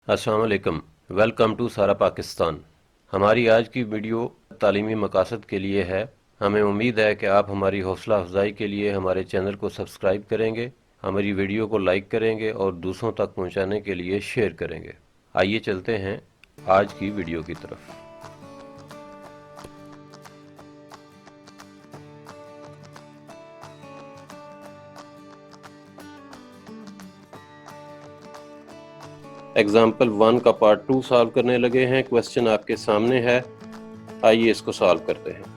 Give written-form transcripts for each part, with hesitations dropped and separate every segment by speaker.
Speaker 1: अस्सलाम वालेकुम। Welcome to सारा पाकिस्तान। हमारी आज की वीडियो तालीमी मकासद के लिए है। हमें उम्मीद है कि आप हमारी हौसला अफजाई के लिए हमारे चैनल को सब्सक्राइब करेंगे, हमारी वीडियो को लाइक करेंगे और दूसरों तक पहुंचाने के लिए शेयर करेंगे। आइए चलते हैं आज की वीडियो की तरफ। एग्जाम्पल 1 का पार्ट 2 सॉल्व करने लगे हैं। क्वेश्चन आपके सामने है, आइए इसको सॉल्व करते हैं।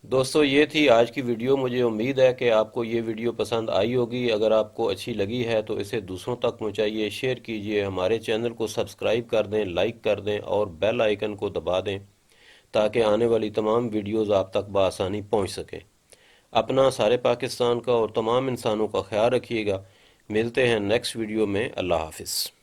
Speaker 1: दोस्तों, ये थी आज की वीडियो। मुझे उम्मीद है कि आपको ये वीडियो पसंद आई होगी। अगर आपको अच्छी लगी है तो इसे दूसरों तक पहुंचाइए, शेयर कीजिए, हमारे चैनल को सब्सक्राइब कर दें, लाइक कर दें और बेल आइकन को दबा दें ताकि आने वाली तमाम वीडियोस आप तक बआसानी पहुंच सकें। अपना, सारे पाकिस्तान का और तमाम इंसानों का ख्याल रखिएगा। मिलते हैं नेक्स्ट वीडियो में। अल्लाह हाफिज़।